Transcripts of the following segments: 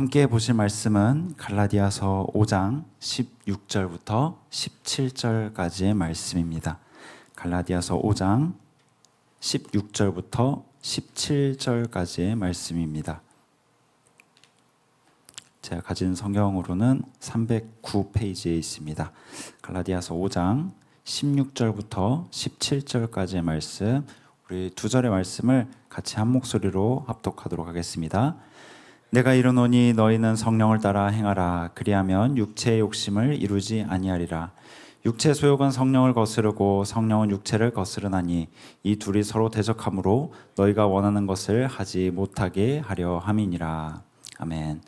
함께 보실 말씀은 갈라디아서 5장 16절부터 17절까지의 말씀입니다. 갈라디아서 5장 16절부터 17절까지의 말씀입니다. 제가 가진 성경으로는 309페이지에 있습니다. 갈라디아서 5장 16절부터 17절까지의 말씀, 우리 두 절의 말씀을 같이 한 목소리로 합독하도록 하겠습니다. 내가 이르노니 너희는 성령을 따라 행하라. 그리하면 육체의 욕심을 이루지 아니하리라. 육체의 소욕은 성령을 거스르고 성령은 육체를 거스르나니 이 둘이 서로 대적하므로 너희가 원하는 것을 하지 못하게 하려 함이니라. 아멘.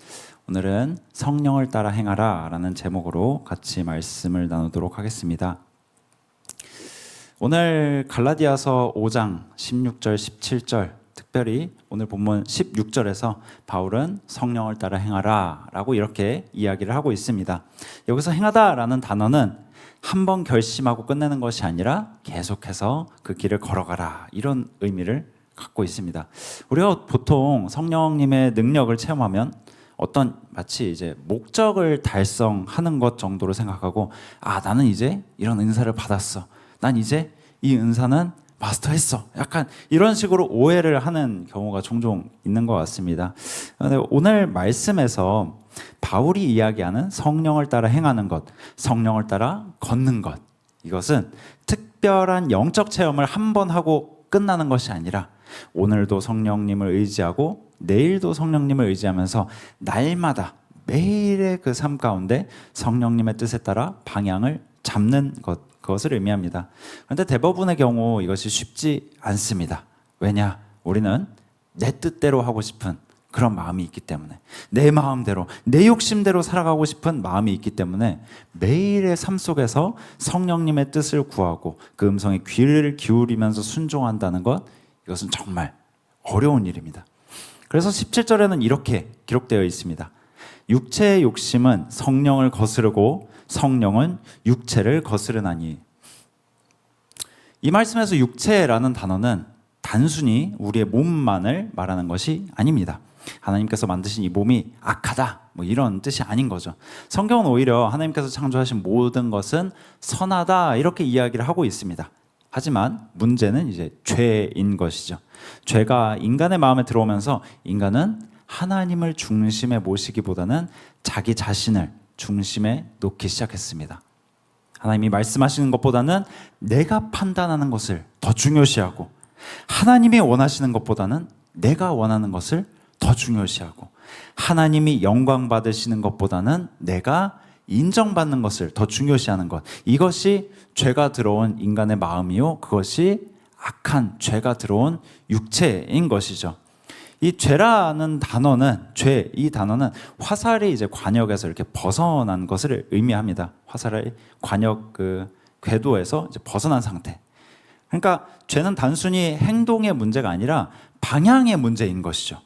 오늘은 성령을 따라 행하라 라는 제목으로 같이 말씀을 나누도록 하겠습니다. 오늘 갈라디아서 5장 16절 17절, 특별히 오늘 본문 16절에서 바울은 성령을 따라 행하라 라고 이렇게 이야기를 하고 있습니다. 여기서 행하다 라는 단어는 한 번 결심하고 끝내는 것이 아니라 계속해서 그 길을 걸어가라, 이런 의미를 갖고 있습니다. 우리가 보통 성령님의 능력을 체험하면 어떤 마치 이제 목적을 달성하는 것 정도로 생각하고, 나는 이제 이런 은사를 받았어, 난 이제 이 은사는 마스터했어, 약간 이런 식으로 오해를 하는 경우가 종종 있는 것 같습니다. 그런데 오늘 말씀에서 바울이 이야기하는 성령을 따라 행하는 것, 성령을 따라 걷는 것, 이것은 특별한 영적 체험을 한 번 하고 끝나는 것이 아니라 오늘도 성령님을 의지하고 내일도 성령님을 의지하면서 날마다 매일의 그 삶 가운데 성령님의 뜻에 따라 방향을 잡는 것, 그것을 의미합니다. 그런데 대부분의 경우 이것이 쉽지 않습니다. 왜냐? 우리는 내 뜻대로 하고 싶은 그런 마음이 있기 때문에, 내 마음대로, 내 욕심대로 살아가고 싶은 마음이 있기 때문에 매일의 삶 속에서 성령님의 뜻을 구하고 그 음성에 귀를 기울이면서 순종한다는 것, 이것은 정말 어려운 일입니다. 그래서 17절에는 이렇게 기록되어 있습니다. 육체의 욕심은 성령을 거스르고 성령은 육체를 거스르나니. 이 말씀에서 육체라는 단어는 단순히 우리의 몸만을 말하는 것이 아닙니다. 하나님께서 만드신 이 몸이 악하다, 이런 뜻이 아닌 거죠. 성경은 오히려 하나님께서 창조하신 모든 것은 선하다, 이렇게 이야기를 하고 있습니다. 하지만 문제는 이제 죄인 것이죠. 죄가 인간의 마음에 들어오면서 인간은 하나님을 중심에 모시기보다는 자기 자신을 중심에 놓기 시작했습니다. 하나님이 말씀하시는 것보다는 내가 판단하는 것을 더 중요시하고, 하나님이 원하시는 것보다는 내가 원하는 것을 더 중요시하고, 하나님이 영광 받으시는 것보다는 내가 인정받는 것을 더 중요시하는 것, 이것이 죄가 들어온 인간의 마음이요, 그것이 악한 죄가 들어온 육체인 것이죠. 이 죄라는 단어는, 이 단어는 화살이 이제 관역에서 이렇게 벗어난 것을 의미합니다. 화살의 관역 그 궤도에서 이제 벗어난 상태. 그러니까 죄는 단순히 행동의 문제가 아니라 방향의 문제인 것이죠.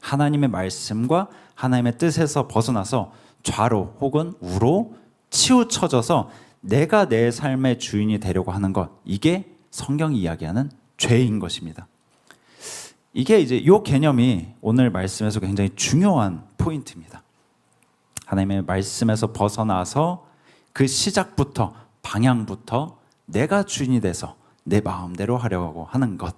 하나님의 말씀과 하나님의 뜻에서 벗어나서 좌로 혹은 우로 치우쳐져서 내가 내 삶의 주인이 되려고 하는 것, 이게 성경이 이야기하는 죄인 것입니다. 이게 이제 이 개념이 오늘 말씀에서 굉장히 중요한 포인트입니다. 하나님의 말씀에서 벗어나서 그 시작부터, 방향부터 내가 주인이 돼서 내 마음대로 하려고 하는 것,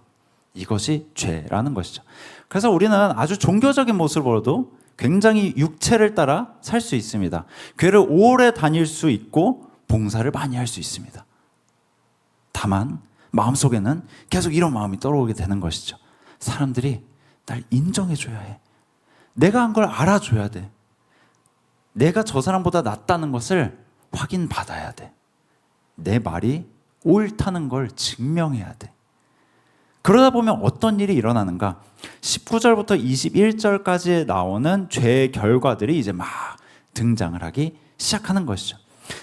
이것이 죄라는 것이죠. 그래서 우리는 아주 종교적인 모습으로도 굉장히 육체를 따라 살 수 있습니다. 교회를 오래 다닐 수 있고 봉사를 많이 할 수 있습니다. 다만 마음속에는 계속 이런 마음이 떠오르게 되는 것이죠. 사람들이 날 인정해줘야 해. 내가 한 걸 알아줘야 돼. 내가 저 사람보다 낫다는 것을 확인받아야 돼. 내 말이 옳다는 걸 증명해야 돼. 그러다 보면 어떤 일이 일어나는가? 19절부터 21절까지 나오는 죄의 결과들이 이제 막 등장을 하기 시작하는 것이죠.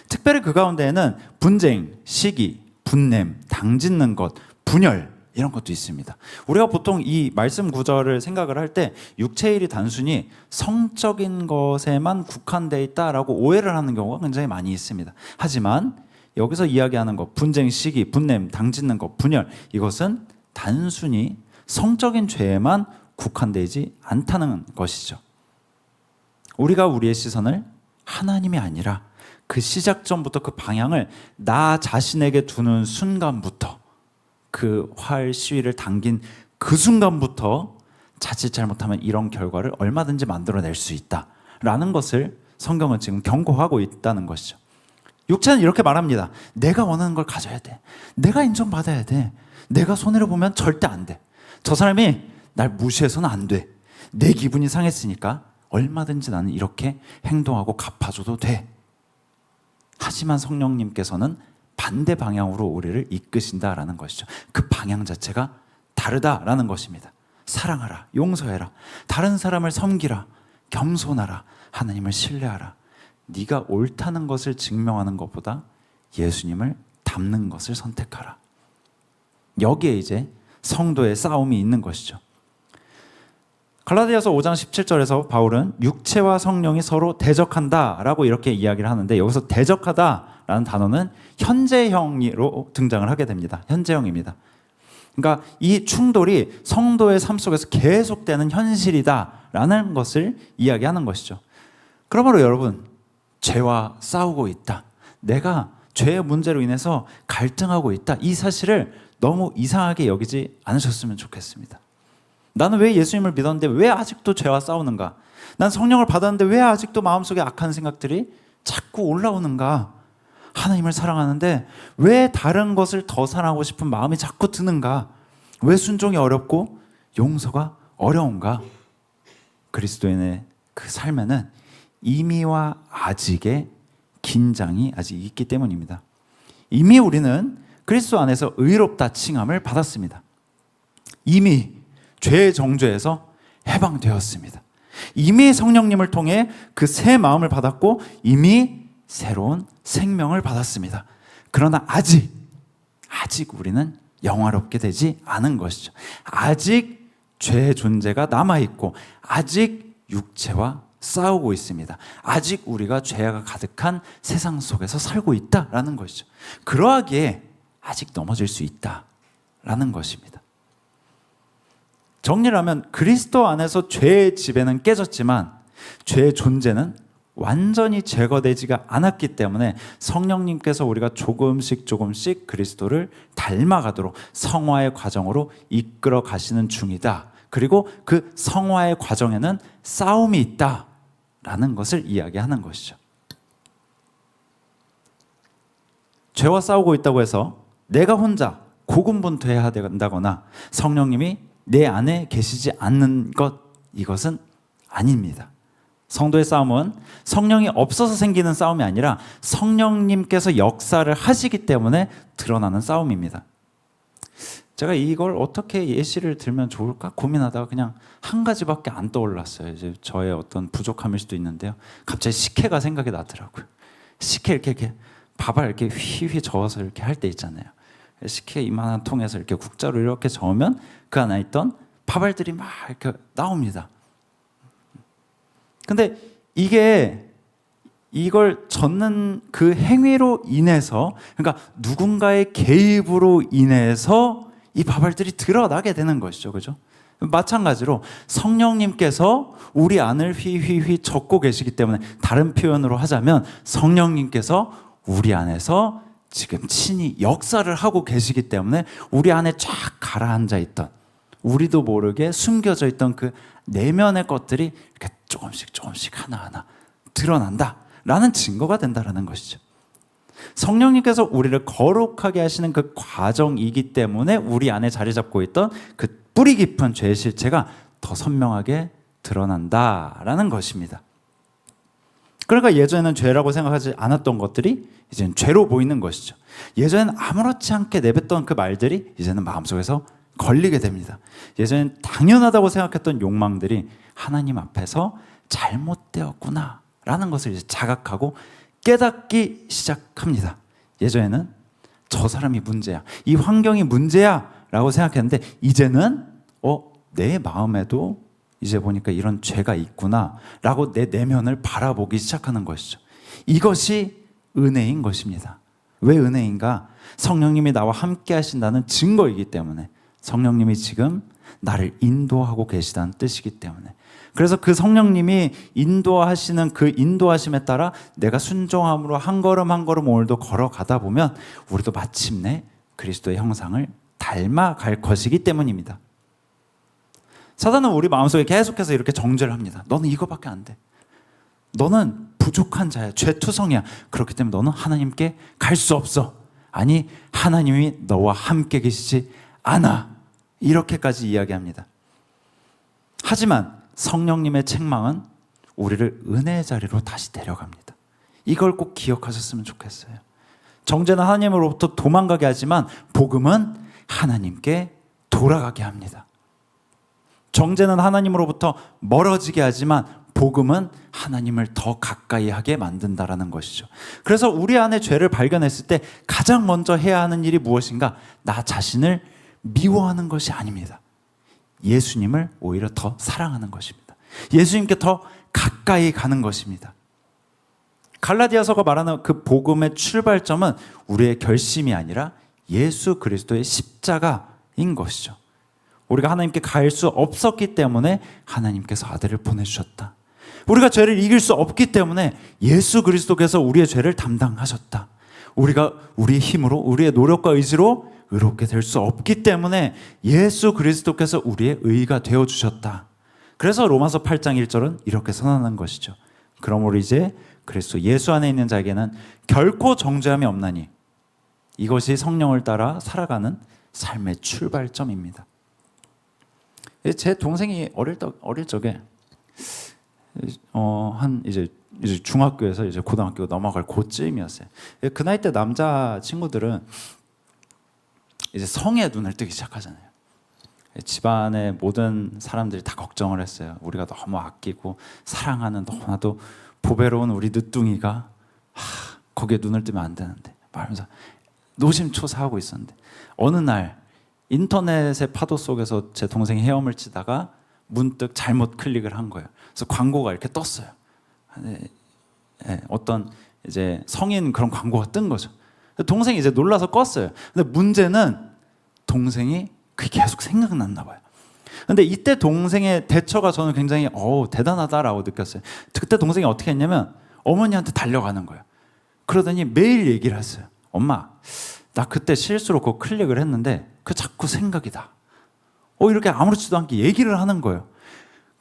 특별히 그 가운데에는 분쟁, 시기, 분냄, 당짓는 것, 분열, 이런 것도 있습니다. 우리가 보통 이 말씀 구절을 생각을 할 때 육체의 일이 단순히 성적인 것에만 국한되어 있다라고 오해를 하는 경우가 굉장히 많이 있습니다. 하지만 여기서 이야기하는 것, 분쟁, 시기, 분냄, 당짓는 것, 분열, 이것은 단순히 성적인 죄에만 국한되지 않다는 것이죠. 우리가 우리의 시선을 하나님이 아니라 그 시작점부터 그 방향을 나 자신에게 두는 순간부터, 그 활 시위를 당긴 그 순간부터 자칫 잘못하면 이런 결과를 얼마든지 만들어낼 수 있다라는 것을 성경은 지금 경고하고 있다는 것이죠. 육체는 이렇게 말합니다. 내가 원하는 걸 가져야 돼. 내가 인정받아야 돼. 내가 손해를 보면 절대 안 돼. 저 사람이 날 무시해서는 안 돼. 내 기분이 상했으니까 얼마든지 나는 이렇게 행동하고 갚아줘도 돼. 하지만 성령님께서는 반대 방향으로 우리를 이끄신다라는 것이죠. 그 방향 자체가 다르다라는 것입니다. 사랑하라, 용서해라, 다른 사람을 섬기라, 겸손하라, 하나님을 신뢰하라. 네가 옳다는 것을 증명하는 것보다 예수님을 닮는 것을 선택하라. 여기에 이제 성도의 싸움이 있는 것이죠. 갈라디아서 5장 17절에서 바울은 육체와 성령이 서로 대적한다라고 이렇게 이야기를 하는데, 여기서 대적하다라는 단어는 현재형으로 등장을 하게 됩니다. 현재형입니다. 그러니까 이 충돌이 성도의 삶 속에서 계속되는 현실이다라는 것을 이야기하는 것이죠. 그러므로 여러분, 죄와 싸우고 있다, 내가 죄의 문제로 인해서 갈등하고 있다, 이 사실을 너무 이상하게 여기지 않으셨으면 좋겠습니다. 나는 왜 예수님을 믿었는데 왜 아직도 죄와 싸우는가? 난 성령을 받았는데 왜 아직도 마음속에 악한 생각들이 자꾸 올라오는가? 하나님을 사랑하는데 왜 다른 것을 더 사랑하고 싶은 마음이 자꾸 드는가? 왜 순종이 어렵고 용서가 어려운가? 그리스도인의 그 삶에는 이미와 아직의 긴장이 아직 있기 때문입니다. 이미 우리는 그리스도 안에서 의롭다 칭함을 받았습니다. 이미 죄의 정죄에서 해방되었습니다. 이미 성령님을 통해 그 새 마음을 받았고 이미 새로운 생명을 받았습니다. 그러나 아직 우리는 영화롭게 되지 않은 것이죠. 아직 죄의 존재가 남아있고 아직 육체와 싸우고 있습니다. 아직 우리가 죄가 가득한 세상 속에서 살고 있다라는 것이죠. 그러하기에 아직 넘어질 수 있다라는 것입니다. 정리를 하면 그리스도 안에서 죄의 지배는 깨졌지만 죄의 존재는 완전히 제거되지가 않았기 때문에 성령님께서 우리가 조금씩 그리스도를 닮아가도록 성화의 과정으로 이끌어 가시는 중이다. 그리고 그 성화의 과정에는 싸움이 있다라는 것을 이야기하는 것이죠. 죄와 싸우고 있다고 해서 내가 혼자 고군분투해야 된다거나 성령님이 내 안에 계시지 않는 것, 이것은 아닙니다. 성도의 싸움은 성령이 없어서 생기는 싸움이 아니라 성령님께서 역사를 하시기 때문에 드러나는 싸움입니다. 제가 이걸 어떻게 예시를 들면 좋을까 고민하다가 그냥 한 가지밖에 안 떠올랐어요. 이제 저의 어떤 부족함일 수도 있는데요. 갑자기 식혜가 생각이 나더라고요. 식혜 이렇게 밥알 이렇게 휘휘 저어서 이렇게 할 때 있잖아요. 식혜 이만한 통에서 이렇게 국자로 이렇게 저으면 그 안에 있던 밥알들이 막 이렇게 나옵니다. 근데 이걸 젓는 그 행위로 인해서, 그러니까 누군가의 개입으로 인해서 이 밥알들이 드러나게 되는 것이죠. 그죠? 마찬가지로 성령님께서 우리 안을 휘휘휘 젓고 계시기 때문에, 다른 표현으로 하자면 성령님께서 우리 안에서 지금 친히 역사를 하고 계시기 때문에 우리 안에 쫙 가라앉아 있던, 우리도 모르게 숨겨져 있던 그 내면의 것들이 이렇게 조금씩 하나하나 드러난다라는 증거가 된다라는 것이죠. 성령님께서 우리를 거룩하게 하시는 그 과정이기 때문에 우리 안에 자리 잡고 있던 그 뿌리 깊은 죄의 실체가 더 선명하게 드러난다라는 것입니다. 그러니까 예전에는 죄라고 생각하지 않았던 것들이 이제는 죄로 보이는 것이죠. 예전에는 아무렇지 않게 내뱉던 그 말들이 이제는 마음속에서 걸리게 됩니다. 예전엔 당연하다고 생각했던 욕망들이 하나님 앞에서 잘못되었구나 라는 것을 이제 자각하고 깨닫기 시작합니다. 예전에는 저 사람이 문제야, 이 환경이 문제야 라고 생각했는데 이제는 내 마음에도 이제 보니까 이런 죄가 있구나 라고 내 내면을 바라보기 시작하는 것이죠. 이것이 은혜인 것입니다. 왜 은혜인가? 성령님이 나와 함께 하신다는 증거이기 때문에, 성령님이 지금 나를 인도하고 계시다는 뜻이기 때문에. 그래서 그 성령님이 인도하시는 그 인도하심에 따라 내가 순종함으로 한 걸음 한 걸음 오늘도 걸어가다 보면 우리도 마침내 그리스도의 형상을 닮아갈 것이기 때문입니다. 사단은 우리 마음속에 계속해서 이렇게 정죄를 합니다. 너는 이거밖에 안 돼. 너는 부족한 자야. 죄투성이야. 그렇기 때문에 너는 하나님께 갈 수 없어. 아니, 하나님이 너와 함께 계시지 않아. 이렇게까지 이야기합니다. 하지만 성령님의 책망은 우리를 은혜의 자리로 다시 데려갑니다. 이걸 꼭 기억하셨으면 좋겠어요. 정죄는 하나님으로부터 도망가게 하지만 복음은 하나님께 돌아가게 합니다. 정죄는 하나님으로부터 멀어지게 하지만 복음은 하나님을 더 가까이 하게 만든다라는 것이죠. 그래서 우리 안에 죄를 발견했을 때 가장 먼저 해야 하는 일이 무엇인가? 나 자신을 미워하는 것이 아닙니다. 예수님을 오히려 더 사랑하는 것입니다. 예수님께 더 가까이 가는 것입니다. 갈라디아서가 말하는 그 복음의 출발점은 우리의 결심이 아니라 예수 그리스도의 십자가인 것이죠. 우리가 하나님께 갈 수 없었기 때문에 하나님께서 아들을 보내주셨다. 우리가 죄를 이길 수 없기 때문에 예수 그리스도께서 우리의 죄를 담당하셨다. 우리가 우리의 힘으로 우리의 노력과 의지로 의롭게 될 수 없기 때문에 예수 그리스도께서 우리의 의가 되어주셨다. 그래서 로마서 8장 1절은 이렇게 선언한 것이죠. 그러므로 이제 그리스도 예수 안에 있는 자에게는 결코 정죄함이 없나니 이것이 성령을 따라 살아가는 삶의 출발점입니다. 제 동생이 어릴 적에 한 이제 중학교에서 이제 고등학교 넘어갈 고쯤이었어요. 그 나이 때 남자 친구들은 이제 성에 눈을 뜨기 시작하잖아요. 집안의 모든 사람들이 다 걱정을 했어요. 우리가 너무 아끼고 사랑하는 너무나도 보배로운 우리 늦둥이가 거기에 눈을 뜨면 안 되는데 말하면서 노심초사하고 있었는데 어느 날 인터넷의 파도 속에서 제 동생이 헤엄을 치다가 문득 잘못 클릭을 한 거예요. 그래서 광고가 이렇게 떴어요. 어떤 이제 성인 그런 광고가 뜬 거죠. 동생이 이제 놀라서 껐어요. 근데 문제는 동생이 그게 계속 생각났나 봐요. 근데 이때 동생의 대처가 저는 굉장히 대단하다라고 느꼈어요. 그때 동생이 어떻게 했냐면 어머니한테 달려가는 거예요. 그러더니 매일 얘기를 했어요. 엄마, 나 그때 실수로 그거 클릭을 했는데 그 자꾸 생각이다. 이렇게 아무렇지도 않게 얘기를 하는 거예요.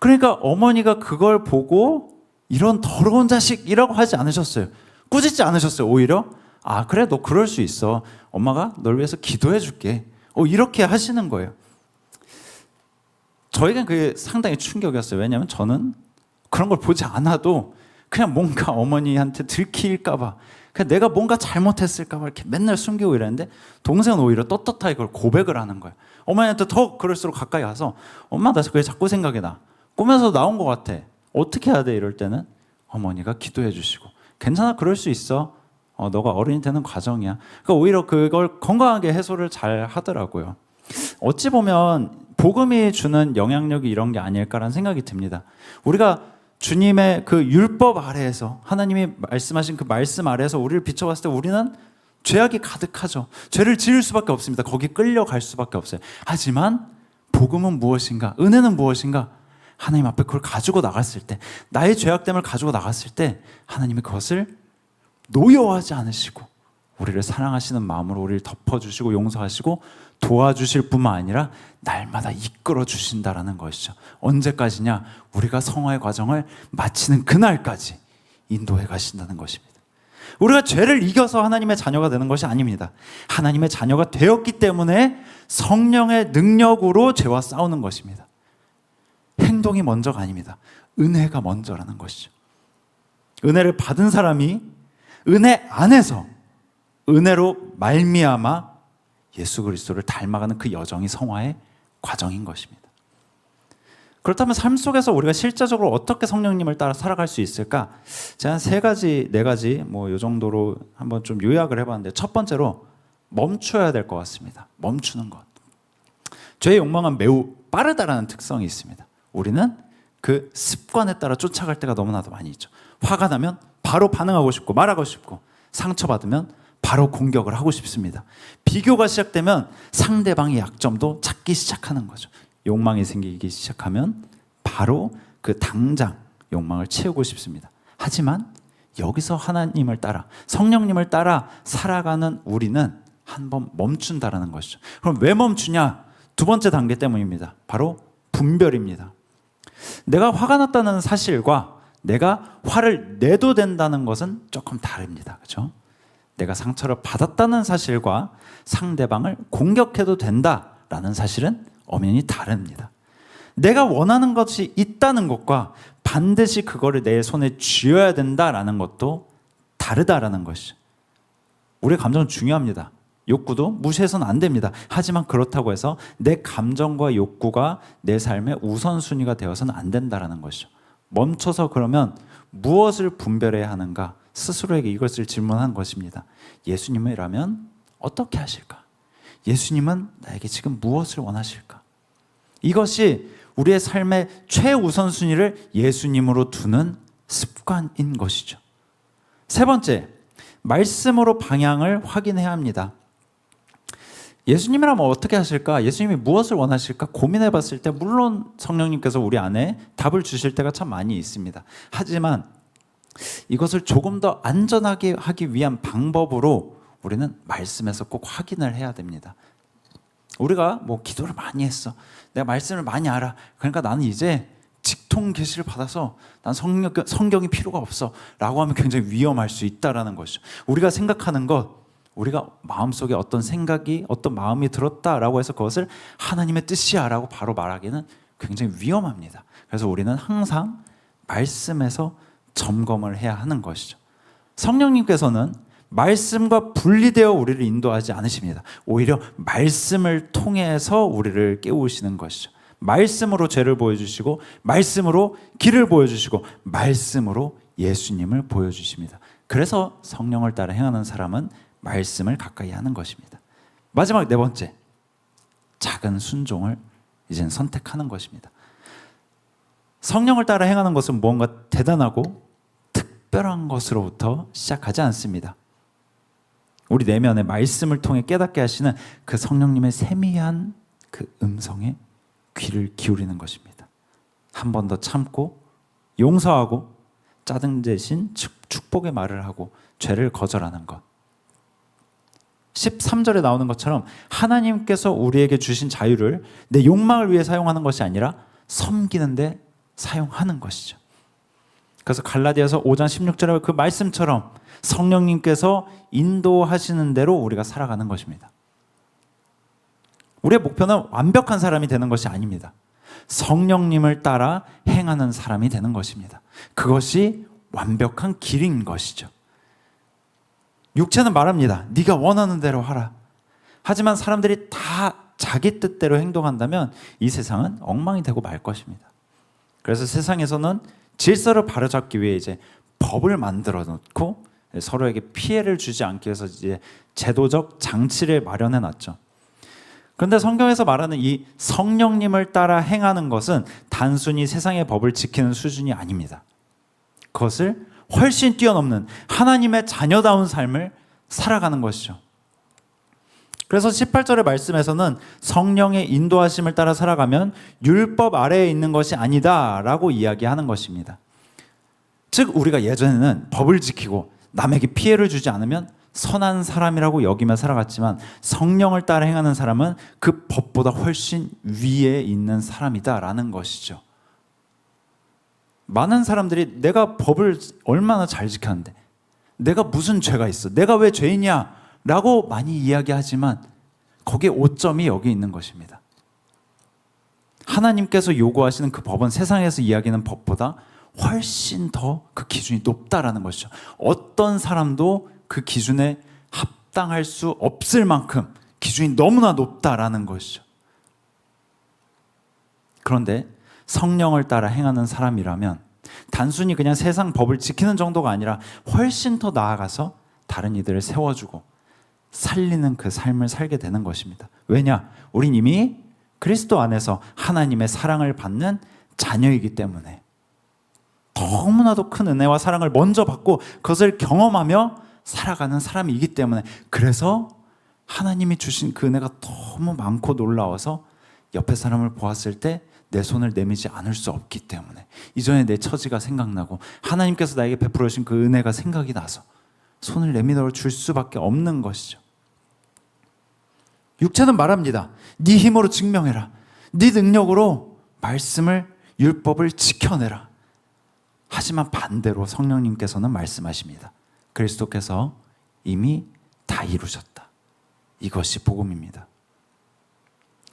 그러니까 어머니가 그걸 보고 이런 더러운 자식이라고 하지 않으셨어요. 꾸짖지 않으셨어요. 오히려 그래, 너 그럴 수 있어. 엄마가 널 위해서 기도해 줄게. 이렇게 하시는 거예요. 저에겐 그게 상당히 충격이었어요. 왜냐하면 저는 그런 걸 보지 않아도 그냥 뭔가 어머니한테 들킬까 봐, 그냥 내가 뭔가 잘못했을까 봐 이렇게 맨날 숨기고 이랬는데 동생은 오히려 떳떳하게 그걸 고백을 하는 거예요. 어머니한테 더 그럴수록 가까이 가서 엄마, 나 그게 자꾸 생각이 나. 꿈에서 나온 것 같아. 어떻게 해야 돼? 이럴 때는 어머니가 기도해 주시고 괜찮아, 그럴 수 있어. 너가 어른이 되는 과정이야. 그러니까 오히려 그걸 건강하게 해소를 잘 하더라고요. 어찌 보면 복음이 주는 영향력이 이런 게 아닐까라는 생각이 듭니다. 우리가 주님의 그 율법 아래에서, 하나님이 말씀하신 그 말씀 아래에서 우리를 비춰봤을 때 우리는 죄악이 가득하죠. 죄를 지을 수밖에 없습니다. 거기 끌려갈 수밖에 없어요. 하지만 복음은 무엇인가? 은혜는 무엇인가? 하나님 앞에 그걸 가지고 나갔을 때, 나의 죄악됨을 가지고 나갔을 때 하나님이 그것을 노여워하지 않으시고 우리를 사랑하시는 마음으로 우리를 덮어주시고 용서하시고 도와주실 뿐만 아니라 날마다 이끌어 주신다라는 것이죠. 언제까지냐? 우리가 성화의 과정을 마치는 그날까지 인도해 가신다는 것입니다. 우리가 죄를 이겨서 하나님의 자녀가 되는 것이 아닙니다. 하나님의 자녀가 되었기 때문에 성령의 능력으로 죄와 싸우는 것입니다. 행동이 먼저가 아닙니다. 은혜가 먼저라는 것이죠. 은혜를 받은 사람이 은혜 안에서 은혜로 말미암아 예수 그리스도를 닮아가는 그 여정이 성화의 과정인 것입니다. 그렇다면 삶 속에서 우리가 실제적으로 어떻게 성령님을 따라 살아갈 수 있을까? 제가 한 3가지, 4가지 이 정도로 한번 좀 요약을 해봤는데, 첫 번째로 멈춰야 될 것 같습니다. 멈추는 것. 죄의 욕망은 매우 빠르다라는 특성이 있습니다. 우리는 그 습관에 따라 쫓아갈 때가 너무나도 많이 있죠. 화가 나면 바로 반응하고 싶고 말하고 싶고, 상처받으면 바로 공격을 하고 싶습니다. 비교가 시작되면 상대방의 약점도 찾기 시작하는 거죠. 욕망이 생기기 시작하면 바로 그 당장 욕망을 채우고 싶습니다. 하지만 여기서 하나님을 따라 성령님을 따라 살아가는 우리는 한번 멈춘다라는 것이죠. 그럼 왜 멈추냐? 두 번째 단계 때문입니다. 바로 분별입니다. 내가 화가 났다는 사실과 내가 화를 내도 된다는 것은 조금 다릅니다. 그렇죠? 내가 상처를 받았다는 사실과 상대방을 공격해도 된다라는 사실은 엄연히 다릅니다. 내가 원하는 것이 있다는 것과 반드시 그거를 내 손에 쥐어야 된다라는 것도 다르다라는 것이죠. 우리의 감정은 중요합니다. 욕구도 무시해서는 안 됩니다. 하지만 그렇다고 해서 내 감정과 욕구가 내 삶의 우선순위가 되어서는 안 된다라는 것이죠. 멈춰서 그러면 무엇을 분별해야 하는가? 스스로에게 이것을 질문한 것입니다. 예수님이라면 어떻게 하실까? 예수님은 나에게 지금 무엇을 원하실까? 이것이 우리의 삶의 최우선순위를 예수님으로 두는 습관인 것이죠. 세 번째, 말씀으로 방향을 확인해야 합니다. 예수님이라면 어떻게 하실까? 예수님이 무엇을 원하실까? 고민해 봤을 때 물론 성령님께서 우리 안에 답을 주실 때가 참 많이 있습니다. 하지만 이것을 조금 더 안전하게 하기 위한 방법으로 우리는 말씀에서 꼭 확인을 해야 됩니다. 우리가 기도를 많이 했어. 내가 말씀을 많이 알아. 그러니까 나는 이제 직통 계시를 받아서 난 성경이 필요가 없어 라고 하면 굉장히 위험할 수 있다는 것이죠. 우리가 생각하는 것, 우리가 마음속에 어떤 생각이 어떤 마음이 들었다라고 해서 그것을 하나님의 뜻이야 라고 바로 말하기는 굉장히 위험합니다. 그래서 우리는 항상 말씀에서 점검을 해야 하는 것이죠. 성령님께서는 말씀과 분리되어 우리를 인도하지 않으십니다. 오히려 말씀을 통해서 우리를 깨우시는 것이죠. 말씀으로 죄를 보여주시고 말씀으로 길을 보여주시고 말씀으로 예수님을 보여주십니다. 그래서 성령을 따라 행하는 사람은 말씀을 가까이 하는 것입니다. 마지막 네 번째, 작은 순종을 이제는 선택하는 것입니다. 성령을 따라 행하는 것은 무언가 대단하고 특별한 것으로부터 시작하지 않습니다. 우리 내면의 말씀을 통해 깨닫게 하시는 그 성령님의 세미한 그 음성에 귀를 기울이는 것입니다. 한 번 더 참고 용서하고 짜증 대신 축복의 말을 하고 죄를 거절하는 것. 13절에 나오는 것처럼 하나님께서 우리에게 주신 자유를 내 욕망을 위해 사용하는 것이 아니라 섬기는 데 사용하는 것이죠. 그래서 갈라디아서 5장 16절에 그 말씀처럼 성령님께서 인도하시는 대로 우리가 살아가는 것입니다. 우리의 목표는 완벽한 사람이 되는 것이 아닙니다. 성령님을 따라 행하는 사람이 되는 것입니다. 그것이 완벽한 길인 것이죠. 육체는 말합니다. 네가 원하는 대로 하라. 하지만 사람들이 다 자기 뜻대로 행동한다면 이 세상은 엉망이 되고 말 것입니다. 그래서 세상에서는 질서를 바로잡기 위해 이제 법을 만들어 놓고 서로에게 피해를 주지 않기 위해서 이제 제도적 장치를 마련해 놨죠. 그런데 성경에서 말하는 이 성령님을 따라 행하는 것은 단순히 세상의 법을 지키는 수준이 아닙니다. 그것을 훨씬 뛰어넘는 하나님의 자녀다운 삶을 살아가는 것이죠. 그래서 18절의 말씀에서는 성령의 인도하심을 따라 살아가면 율법 아래에 있는 것이 아니다라고 이야기하는 것입니다. 즉 우리가 예전에는 법을 지키고 남에게 피해를 주지 않으면 선한 사람이라고 여기며 살아갔지만 성령을 따라 행하는 사람은 그 법보다 훨씬 위에 있는 사람이다라는 것이죠. 많은 사람들이 내가 법을 얼마나 잘 지켰는데 내가 무슨 죄가 있어? 내가 왜 죄인이야? 라고 많이 이야기하지만 거기에 오점이 여기 있는 것입니다. 하나님께서 요구하시는 그 법은 세상에서 이야기하는 법보다 훨씬 더 그 기준이 높다라는 것이죠. 어떤 사람도 그 기준에 합당할 수 없을 만큼 기준이 너무나 높다라는 것이죠. 그런데 성령을 따라 행하는 사람이라면 단순히 그냥 세상 법을 지키는 정도가 아니라 훨씬 더 나아가서 다른 이들을 세워주고 살리는 그 삶을 살게 되는 것입니다. 왜냐? 우린 이미 그리스도 안에서 하나님의 사랑을 받는 자녀이기 때문에 너무나도 큰 은혜와 사랑을 먼저 받고 그것을 경험하며 살아가는 사람이기 때문에 그래서 하나님이 주신 그 은혜가 너무 많고 놀라워서 옆에 사람을 보았을 때 내 손을 내밀지 않을 수 없기 때문에, 이전에 내 처지가 생각나고 하나님께서 나에게 베풀어 주신 그 은혜가 생각이 나서 손을 내밀어 줄 수밖에 없는 것이죠. 육체는 말합니다. 네 힘으로 증명해라. 네 능력으로 말씀을, 율법을 지켜내라. 하지만 반대로 성령님께서는 말씀하십니다. 그리스도께서 이미 다 이루셨다. 이것이 복음입니다.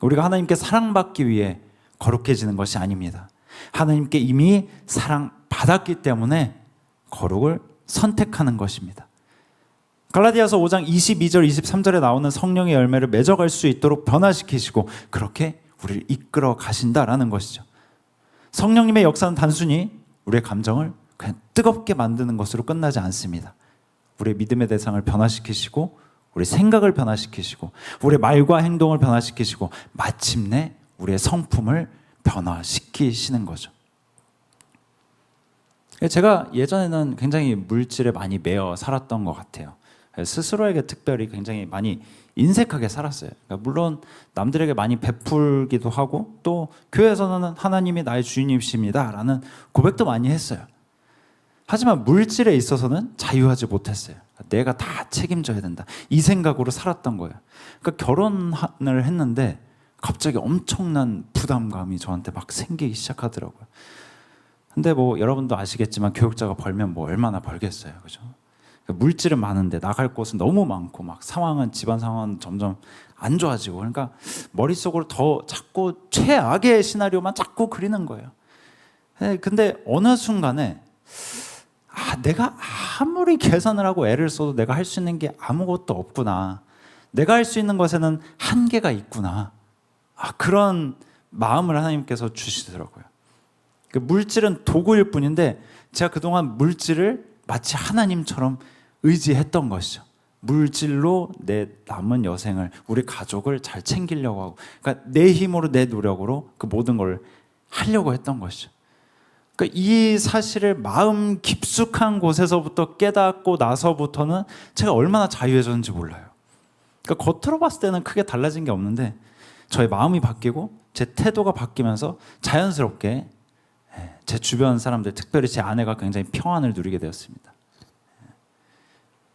우리가 하나님께 사랑받기 위해 거룩해지는 것이 아닙니다. 하나님께 이미 사랑받았기 때문에 거룩을 선택하는 것입니다. 갈라디아서 5장 22절 23절에 나오는 성령의 열매를 맺어갈 수 있도록 변화시키시고 그렇게 우리를 이끌어 가신다라는 것이죠. 성령님의 역사는 단순히 우리의 감정을 그냥 뜨겁게 만드는 것으로 끝나지 않습니다. 우리의 믿음의 대상을 변화시키시고 우리 생각을 변화시키시고 우리의 말과 행동을 변화시키시고 마침내 우리의 성품을 변화시키시는 거죠. 제가 예전에는 굉장히 물질에 많이 매여 살았던 것 같아요. 스스로에게 특별히 굉장히 많이 인색하게 살았어요. 그러니까 물론 남들에게 많이 베풀기도 하고 또 교회에서는 하나님이 나의 주인이십니다 라는 고백도 많이 했어요. 하지만 물질에 있어서는 자유하지 못했어요. 내가 다 책임져야 된다, 이 생각으로 살았던 거예요. 그러니까 결혼을 했는데 갑자기 엄청난 부담감이 저한테 막 생기기 시작하더라고요. 근데 뭐 여러분도 아시겠지만 교육자가 벌면 뭐 얼마나 벌겠어요, 그죠? 물질은 많은데 나갈 곳은 너무 많고 막 상황은, 집안 상황은 점점 안 좋아지고, 그러니까 머릿속으로 더 자꾸 최악의 시나리오만 자꾸 그리는 거예요. 근데 어느 순간에 내가 아무리 계산을 하고 애를 써도 내가 할 수 있는 게 아무것도 없구나, 내가 할 수 있는 것에는 한계가 있구나, 그런 마음을 하나님께서 주시더라고요. 물질은 도구일 뿐인데 제가 그동안 물질을 마치 하나님처럼 의지했던 것이죠. 물질로 내 남은 여생을, 우리 가족을 잘 챙기려고 하고, 그러니까 내 힘으로, 내 노력으로 그 모든 걸 하려고 했던 것이죠. 그러니까 이 사실을 마음 깊숙한 곳에서부터 깨닫고 나서부터는 제가 얼마나 자유해졌는지 몰라요. 그러니까 겉으로 봤을 때는 크게 달라진 게 없는데 저의 마음이 바뀌고 제 태도가 바뀌면서 자연스럽게 제 주변 사람들, 특별히 제 아내가 굉장히 평안을 누리게 되었습니다.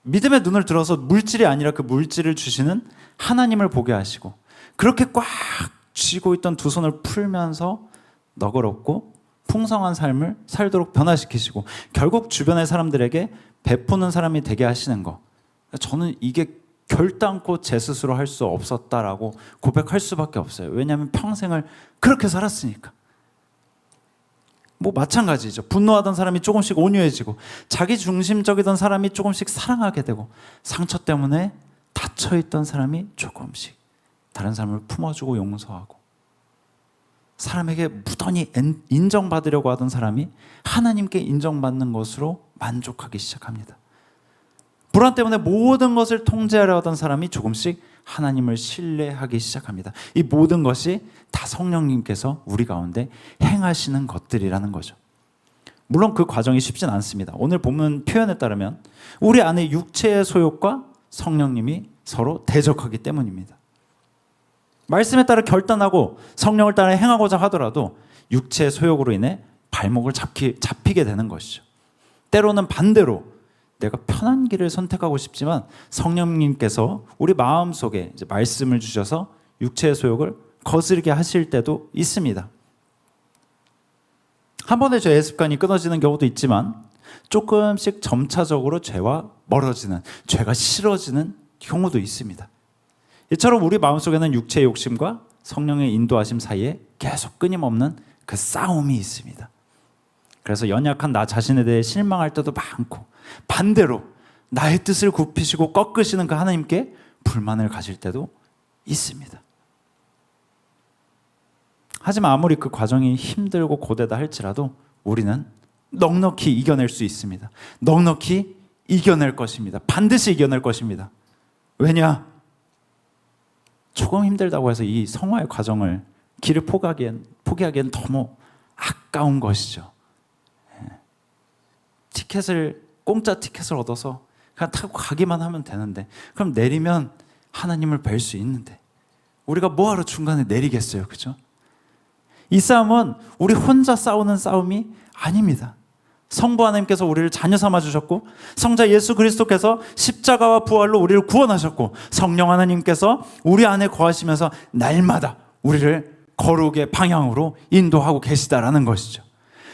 믿음의 눈을 들어서 물질이 아니라 그 물질을 주시는 하나님을 보게 하시고, 그렇게 꽉 쥐고 있던 두 손을 풀면서 너그럽고 풍성한 삶을 살도록 변화시키시고 결국 주변의 사람들에게 베푸는 사람이 되게 하시는 거, 저는 이게 결단코 제 스스로 할 수 없었다라고 고백할 수밖에 없어요. 왜냐하면 평생을 그렇게 살았으니까. 뭐 마찬가지죠. 분노하던 사람이 조금씩 온유해지고 자기 중심적이던 사람이 조금씩 사랑하게 되고 상처 때문에 닫혀있던 사람이 조금씩 다른 사람을 품어주고 용서하고, 사람에게 무던히 인정받으려고 하던 사람이 하나님께 인정받는 것으로 만족하기 시작합니다. 불안 때문에 모든 것을 통제하려 하던 사람이 조금씩 하나님을 신뢰하기 시작합니다. 이 모든 것이 다 성령님께서 우리 가운데 행하시는 것들이라는 거죠. 물론 그 과정이 쉽진 않습니다. 오늘 본문 표현에 따르면 우리 안에 육체의 소욕과 성령님이 서로 대적하기 때문입니다. 말씀에 따라 결단하고 성령을 따라 행하고자 하더라도 육체의 소욕으로 인해 발목을 잡히게 되는 것이죠. 때로는 반대로 내가 편한 길을 선택하고 싶지만 성령님께서 우리 마음속에 이제 말씀을 주셔서 육체의 소욕을 거스르게 하실 때도 있습니다. 한 번에 죄의 습관이 끊어지는 경우도 있지만 조금씩 점차적으로 죄와 멀어지는, 죄가 싫어지는 경우도 있습니다. 이처럼 우리 마음속에는 육체의 욕심과 성령의 인도하심 사이에 계속 끊임없는 그 싸움이 있습니다. 그래서 연약한 나 자신에 대해 실망할 때도 많고, 반대로 나의 뜻을 굽히시고 꺾으시는 그 하나님께 불만을 가질 때도 있습니다. 하지만 아무리 그 과정이 힘들고 고되다 할지라도 우리는 넉넉히 이겨낼 수 있습니다. 넉넉히 이겨낼 것입니다. 반드시 이겨낼 것입니다. 왜냐? 조금 힘들다고 해서 이 성화의 과정을, 길을 포기하기엔 너무 아까운 것이죠. 공짜 티켓을 얻어서 그냥 타고 가기만 하면 되는데, 그럼 내리면 하나님을 뵐 수 있는데 우리가 뭐하러 중간에 내리겠어요, 그죠? 이 싸움은 우리 혼자 싸우는 싸움이 아닙니다. 성부 하나님께서 우리를 자녀 삼아 주셨고, 성자 예수 그리스도께서 십자가와 부활로 우리를 구원하셨고, 성령 하나님께서 우리 안에 거하시면서 날마다 우리를 거룩의 방향으로 인도하고 계시다라는 것이죠.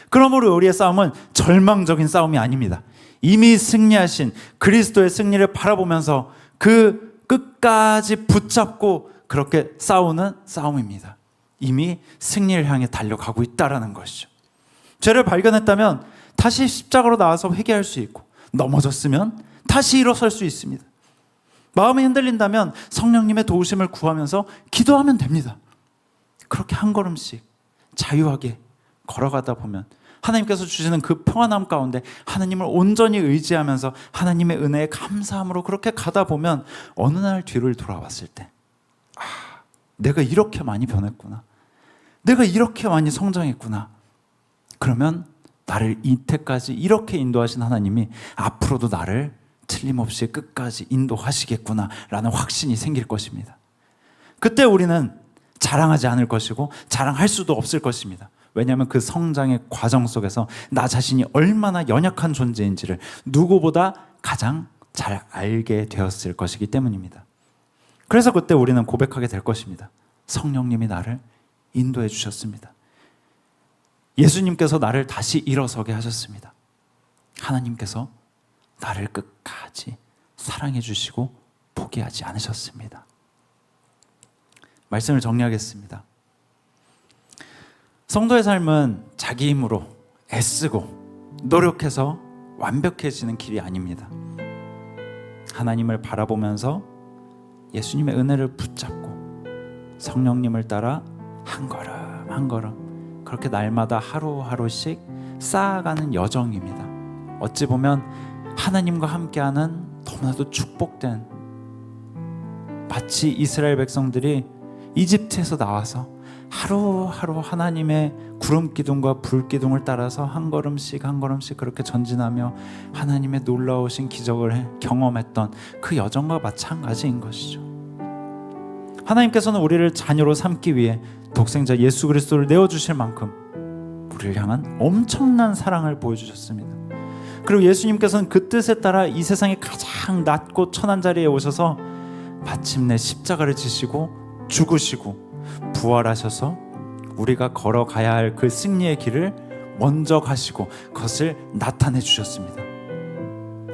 그러므로 우리의 싸움은 절망적인 싸움이 아닙니다. 이미 승리하신 그리스도의 승리를 바라보면서 그 끝까지 붙잡고 그렇게 싸우는 싸움입니다. 이미 승리를 향해 달려가고 있다라는 것이죠. 죄를 발견했다면 다시 십자가로 나와서 회개할 수 있고, 넘어졌으면 다시 일어설 수 있습니다. 마음이 흔들린다면 성령님의 도우심을 구하면서 기도하면 됩니다. 그렇게 한 걸음씩 자유하게 걸어가다 보면 하나님께서 주시는 그 평안함 가운데 하나님을 온전히 의지하면서 하나님의 은혜에 감사함으로 그렇게 가다 보면 어느 날 뒤를 돌아봤을 때, 내가 이렇게 많이 변했구나, 내가 이렇게 많이 성장했구나, 그러면 나를 이때까지 이렇게 인도하신 하나님이 앞으로도 나를 틀림없이 끝까지 인도하시겠구나 라는 확신이 생길 것입니다. 그때 우리는 자랑하지 않을 것이고 자랑할 수도 없을 것입니다. 왜냐하면 그 성장의 과정 속에서 나 자신이 얼마나 연약한 존재인지를 누구보다 가장 잘 알게 되었을 것이기 때문입니다. 그래서 그때 우리는 고백하게 될 것입니다. 성령님이 나를 인도해 주셨습니다. 예수님께서 나를 다시 일어서게 하셨습니다. 하나님께서 나를 끝까지 사랑해 주시고 포기하지 않으셨습니다. 말씀을 정리하겠습니다. 성도의 삶은 자기 힘으로 애쓰고 노력해서 완벽해지는 길이 아닙니다. 하나님을 바라보면서 예수님의 은혜를 붙잡고 성령님을 따라 한 걸음 한 걸음 그렇게 날마다 하루하루씩 쌓아가는 여정입니다. 어찌 보면 하나님과 함께하는 너무나도 축복된, 마치 이스라엘 백성들이 이집트에서 나와서 하루하루 하나님의 구름 기둥과 불 기둥을 따라서 한 걸음씩 한 걸음씩 그렇게 전진하며 하나님의 놀라우신 기적을 경험했던 그 여정과 마찬가지인 것이죠. 하나님께서는 우리를 자녀로 삼기 위해 독생자 예수 그리스도를 내어주실 만큼 우리를 향한 엄청난 사랑을 보여주셨습니다. 그리고 예수님께서는 그 뜻에 따라 이 세상에 가장 낮고 천한 자리에 오셔서 마침내 십자가를 지시고 죽으시고 부활하셔서 우리가 걸어가야 할 그 승리의 길을 먼저 가시고 그것을 나타내 주셨습니다.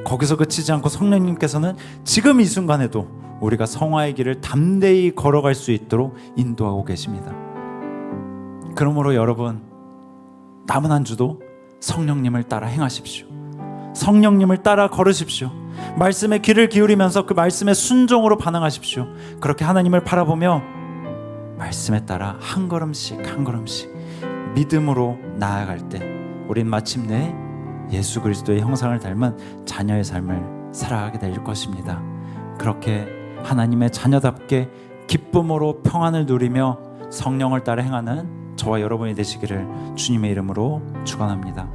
거기서 그치지 않고 성령님께서는 지금 이 순간에도 우리가 성화의 길을 담대히 걸어갈 수 있도록 인도하고 계십니다. 그러므로 여러분, 남은 한 주도 성령님을 따라 행하십시오. 성령님을 따라 걸으십시오. 말씀에 귀를 기울이면서 그 말씀에 순종으로 반응하십시오. 그렇게 하나님을 바라보며 말씀에 따라 한 걸음씩 한 걸음씩 믿음으로 나아갈 때 우린 마침내 예수 그리스도의 형상을 닮은 자녀의 삶을 살아가게 될 것입니다. 그렇게 하나님의 자녀답게 기쁨으로 평안을 누리며 성령을 따라 행하는 저와 여러분이 되시기를 주님의 이름으로 축원합니다.